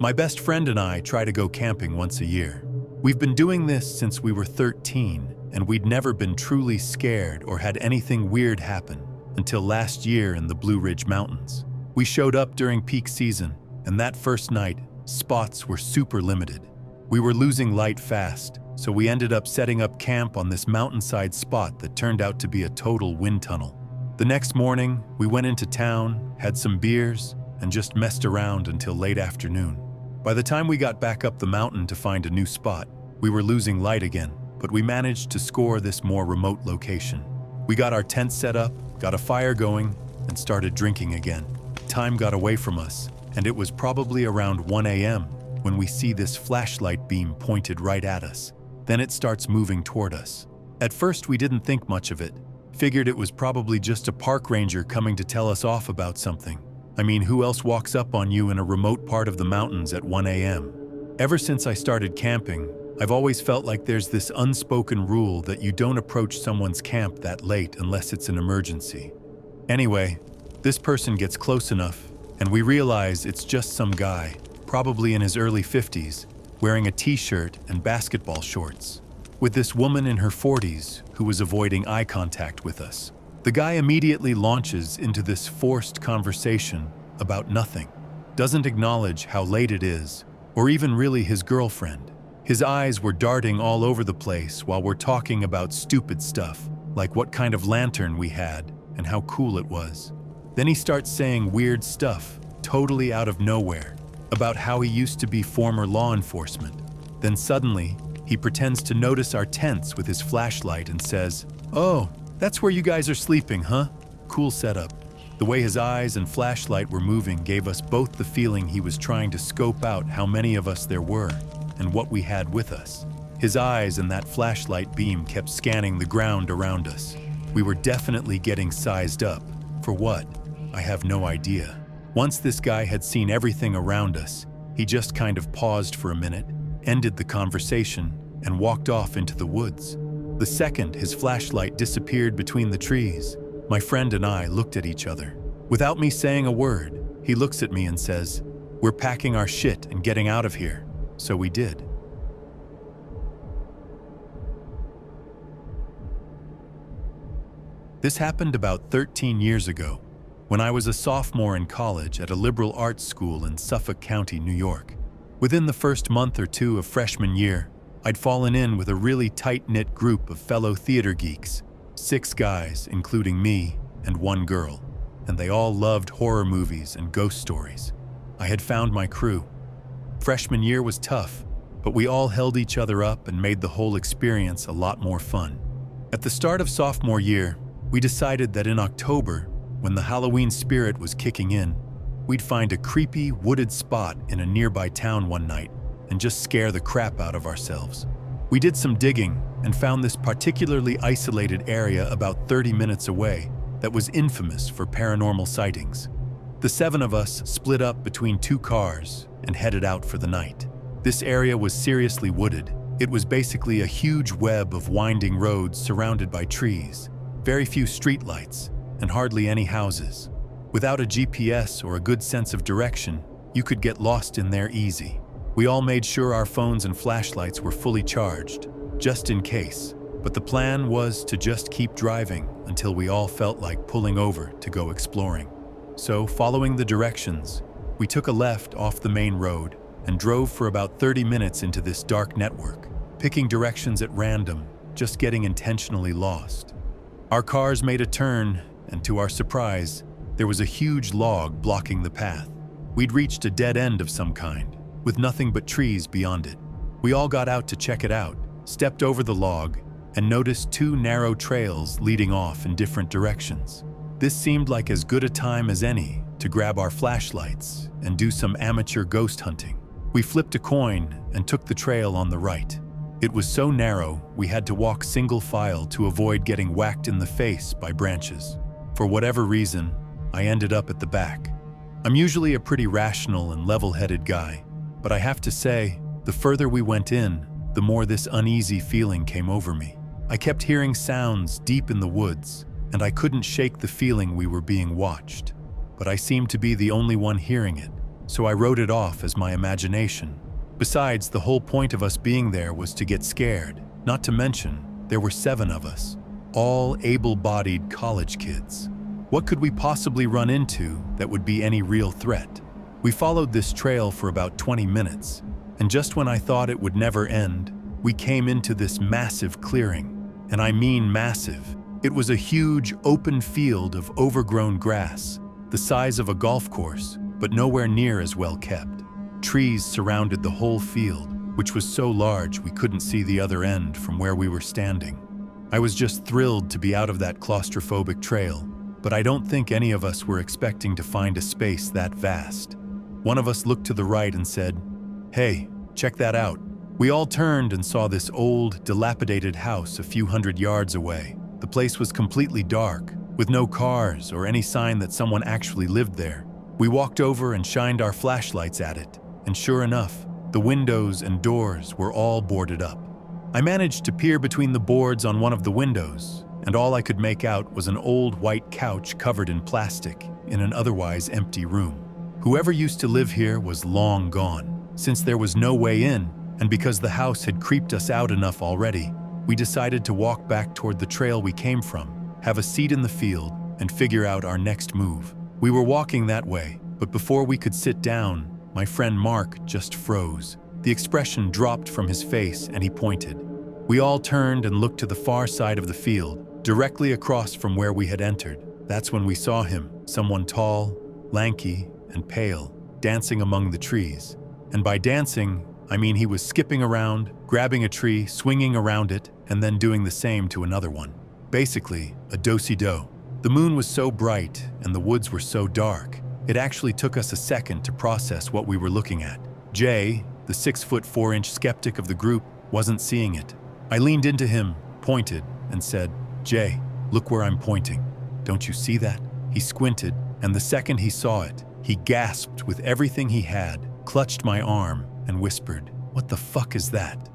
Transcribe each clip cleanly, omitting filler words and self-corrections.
My best friend and I try to go camping once a year. We've been doing this since we were 13, and we'd never been truly scared or had anything weird happen until last year in the Blue Ridge Mountains. We showed up during peak season, and that first night, spots were super limited. We were losing light fast, so we ended up setting up camp on this mountainside spot that turned out to be a total wind tunnel. The next morning, we went into town, had some beers, and just messed around until late afternoon. By the time we got back up the mountain to find a new spot, we were losing light again, but we managed to score this more remote location. We got our tent set up, got a fire going, and started drinking again. Time got away from us, and it was probably around 1 a.m. when we see this flashlight beam pointed right at us. Then it starts moving toward us. At first, we didn't think much of it. Figured it was probably just a park ranger coming to tell us off about something. I mean, who else walks up on you in a remote part of the mountains at 1 a.m.? Ever since I started camping, I've always felt like there's this unspoken rule that you don't approach someone's camp that late unless it's an emergency. Anyway, this person gets close enough, and we realize it's just some guy, probably in his early 50s, wearing a t-shirt and basketball shorts, with this woman in her 40s who was avoiding eye contact with us. The guy immediately launches into this forced conversation about nothing, doesn't acknowledge how late it is, or even really his girlfriend. His eyes were darting all over the place while we're talking about stupid stuff, like what kind of lantern we had and how cool it was. Then he starts saying weird stuff, totally out of nowhere, about how he used to be former law enforcement. Then suddenly, he pretends to notice our tents with his flashlight and says, "Oh, that's where you guys are sleeping, huh? Cool setup." The way his eyes and flashlight were moving gave us both the feeling he was trying to scope out how many of us there were and what we had with us. His eyes and that flashlight beam kept scanning the ground around us. We were definitely getting sized up. For what? I have no idea. Once this guy had seen everything around us, he just kind of paused for a minute, ended the conversation, and walked off into the woods. The second his flashlight disappeared between the trees, my friend and I looked at each other. Without me saying a word, he looks at me and says, "We're packing our shit and getting out of here." So we did. This happened about 13 years ago, when I was a sophomore in college at a liberal arts school in Suffolk County, New York. Within the first month or two of freshman year, I'd fallen in with a really tight-knit group of fellow theater geeks, 6 guys, including me, and 1 girl, and they all loved horror movies and ghost stories. I had found my crew. Freshman year was tough, but we all held each other up and made the whole experience a lot more fun. At the start of sophomore year, we decided that in October, when the Halloween spirit was kicking in, we'd find a creepy, wooded spot in a nearby town one night and just scare the crap out of ourselves. We did some digging and found this particularly isolated area about 30 minutes away that was infamous for paranormal sightings. The 7 of us split up between 2 cars and headed out for the night. This area was seriously wooded. It was basically a huge web of winding roads surrounded by trees, very few streetlights, and hardly any houses. Without a GPS or a good sense of direction, you could get lost in there easy. We all made sure our phones and flashlights were fully charged, just in case, but the plan was to just keep driving until we all felt like pulling over to go exploring. So, following the directions, we took a left off the main road and drove for about 30 minutes into this dark network, picking directions at random, just getting intentionally lost. Our cars made a turn, and to our surprise, there was a huge log blocking the path. We'd reached a dead end of some kind, with nothing but trees beyond it. We all got out to check it out, stepped over the log, and noticed 2 narrow trails leading off in different directions. This seemed like as good a time as any to grab our flashlights and do some amateur ghost hunting. We flipped a coin and took the trail on the right. It was so narrow, we had to walk single file to avoid getting whacked in the face by branches. For whatever reason, I ended up at the back. I'm usually a pretty rational and level-headed guy, but I have to say, the further we went in, the more this uneasy feeling came over me. I kept hearing sounds deep in the woods, and I couldn't shake the feeling we were being watched. But I seemed to be the only one hearing it. so I wrote it off as my imagination. Besides, the whole point of us being there was to get scared. Not to mention, there were 7 of us, all able-bodied college kids. What could we possibly run into that would be any real threat? We followed this trail for about 20 minutes, and just when I thought it would never end, we came into this massive clearing. And I mean massive. It was a huge, open field of overgrown grass, the size of a golf course, but nowhere near as well kept. Trees surrounded the whole field, which was so large we couldn't see the other end from where we were standing. I was just thrilled to be out of that claustrophobic trail, but I don't think any of us were expecting to find a space that vast. One of us looked to the right and said, "Hey, check that out." We all turned and saw this old, dilapidated house a few hundred yards away. The place was completely dark, with no cars or any sign that someone actually lived there. We walked over and shined our flashlights at it, and sure enough, the windows and doors were all boarded up. I managed to peer between the boards on one of the windows, and all I could make out was an old white couch covered in plastic in an otherwise empty room. Whoever used to live here was long gone. Since there was no way in, and because the house had creeped us out enough already, we decided to walk back toward the trail we came from, have a seat in the field, and figure out our next move. We were walking that way, but before we could sit down, my friend Mark just froze. The expression dropped from his face and he pointed. We all turned and looked to the far side of the field, directly across from where we had entered. That's when we saw him, someone tall, lanky, and pale, dancing among the trees. And by dancing, I mean he was skipping around, grabbing a tree, swinging around it, and then doing the same to another one. Basically, a do-si-do. The moon was so bright and the woods were so dark, it actually took us a second to process what we were looking at. Jay, the 6'4" skeptic of the group, wasn't seeing it. I leaned into him, pointed, and said, "Jay, look where I'm pointing. Don't you see that?" He squinted, and the second he saw it, he gasped with everything he had, clutched my arm, and whispered, "What the fuck is that?"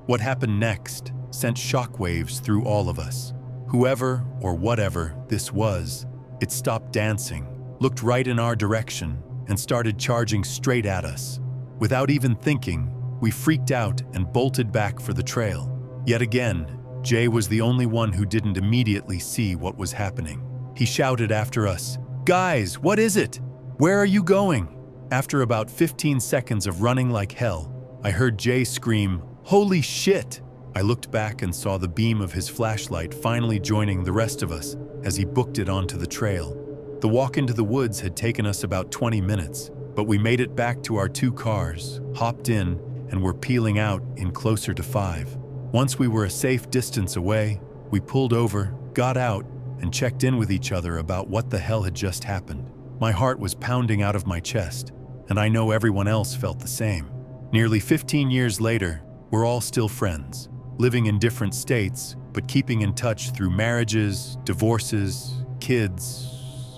What happened next sent shockwaves through all of us. Whoever or whatever this was, it stopped dancing, looked right in our direction, and started charging straight at us. Without even thinking, we freaked out and bolted back for the trail. Yet again, Jay was the only one who didn't immediately see what was happening. He shouted after us, "Guys, what is it? Where are you going?" After about 15 seconds of running like hell, I heard Jay scream, "Holy shit!" I looked back and saw the beam of his flashlight finally joining the rest of us as he booked it onto the trail. The walk into the woods had taken us about 20 minutes, but we made it back to our 2 cars, hopped in, and were peeling out in closer to 5. Once we were a safe distance away, we pulled over, got out, and checked in with each other about what the hell had just happened. My heart was pounding out of my chest, and I know everyone else felt the same. Nearly 15 years later, we're all still friends, living in different states, but keeping in touch through marriages, divorces, kids,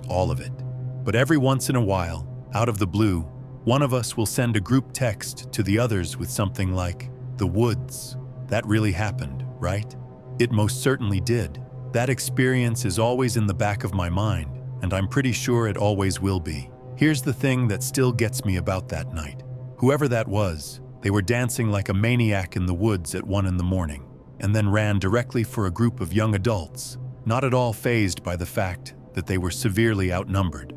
all of it. But every once in a while, out of the blue, one of us will send a group text to the others with something like, "The woods. That really happened, right?" It most certainly did. That experience is always in the back of my mind, and I'm pretty sure it always will be. Here's the thing that still gets me about that night. Whoever that was, they were dancing like a maniac in the woods at 1 in the morning, and then ran directly for a group of young adults, not at all fazed by the fact that they were severely outnumbered.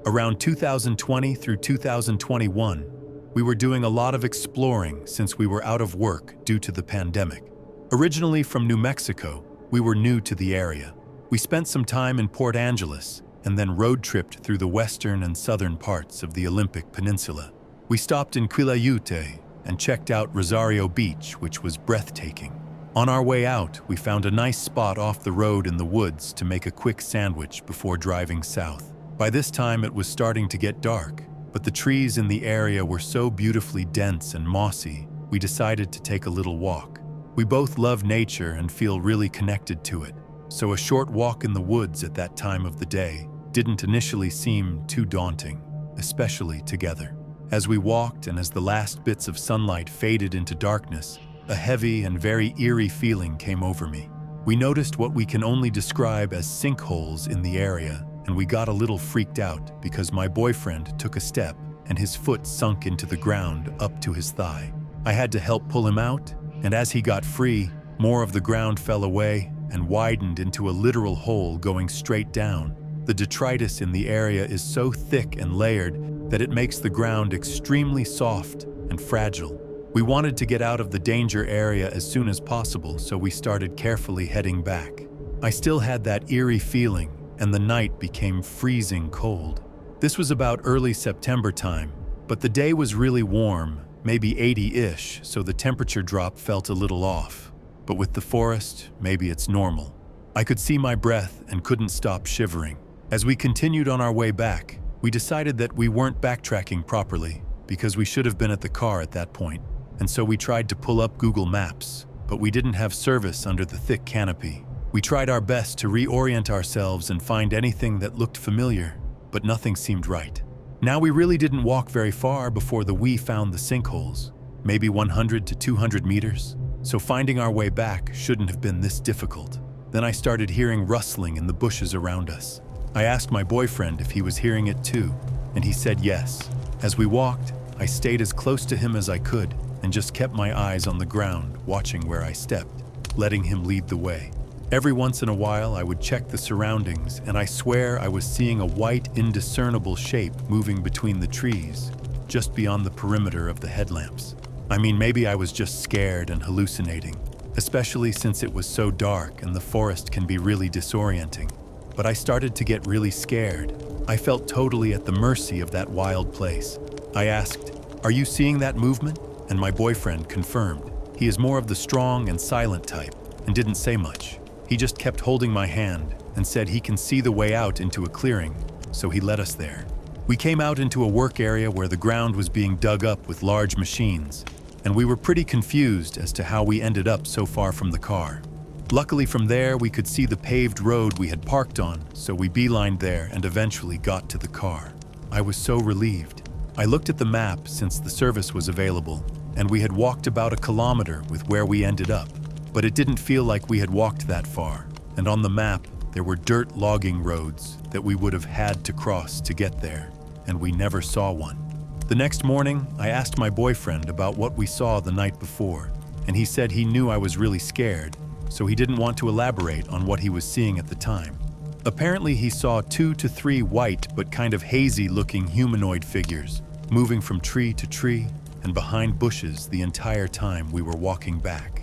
Around 2020 through 2021, we were doing a lot of exploring since we were out of work due to the pandemic. Originally from New Mexico, we were new to the area. We spent some time in Port Angeles and then road-tripped through the western and southern parts of the Olympic Peninsula. We stopped in Quilayute and checked out Rosario Beach, which was breathtaking. On our way out, we found a nice spot off the road in the woods to make a quick sandwich before driving south. By this time, it was starting to get dark, but the trees in the area were so beautifully dense and mossy, we decided to take a little walk. We both love nature and feel really connected to it, so a short walk in the woods at that time of the day didn't initially seem too daunting, especially together. As we walked and as the last bits of sunlight faded into darkness, a heavy and very eerie feeling came over me. We noticed what we can only describe as sinkholes in the area, and we got a little freaked out because my boyfriend took a step and his foot sunk into the ground up to his thigh. I had to help pull him out, and as he got free, more of the ground fell away and widened into a literal hole going straight down. The detritus in the area is so thick and layered that it makes the ground extremely soft and fragile. We wanted to get out of the danger area as soon as possible, so we started carefully heading back. I still had that eerie feeling, and the night became freezing cold. This was about early September time, but the day was really warm, maybe 80-ish, so the temperature drop felt a little off. But with the forest, maybe it's normal. I could see my breath and couldn't stop shivering. As we continued on our way back, we decided that we weren't backtracking properly because we should have been at the car at that point. And so we tried to pull up Google Maps, but we didn't have service under the thick canopy. We tried our best to reorient ourselves and find anything that looked familiar, but nothing seemed right. Now we really didn't walk very far before we found the sinkholes, maybe 100 to 200 meters. So finding our way back shouldn't have been this difficult. Then I started hearing rustling in the bushes around us. I asked my boyfriend if he was hearing it too, and he said yes. As we walked, I stayed as close to him as I could and just kept my eyes on the ground, watching where I stepped, letting him lead the way. Every once in a while, I would check the surroundings, and I swear I was seeing a white, indiscernible shape moving between the trees, just beyond the perimeter of the headlamps. I mean, maybe I was just scared and hallucinating, especially since it was so dark and the forest can be really disorienting. But I started to get really scared. I felt totally at the mercy of that wild place. I asked, "Are you seeing that movement?" And my boyfriend confirmed. He is more of the strong and silent type and didn't say much. He just kept holding my hand and said he can see the way out into a clearing, so he led us there. We came out into a work area where the ground was being dug up with large machines, and we were pretty confused as to how we ended up so far from the car. Luckily from there, we could see the paved road we had parked on, so we beelined there and eventually got to the car. I was so relieved. I looked at the map since the service was available, and we had walked about 1 kilometer with where we ended up. But it didn't feel like we had walked that far, and on the map, there were dirt logging roads that we would have had to cross to get there, and we never saw one. The next morning, I asked my boyfriend about what we saw the night before, and he said he knew I was really scared, so he didn't want to elaborate on what he was seeing at the time. Apparently, he saw 2 to 3 white but kind of hazy-looking humanoid figures moving from tree to tree and behind bushes the entire time we were walking back.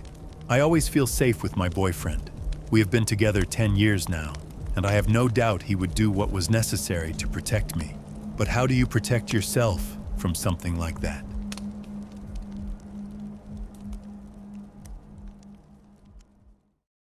I always feel safe with my boyfriend. We have been together 10 years now, and I have no doubt he would do what was necessary to protect me. But how do you protect yourself from something like that?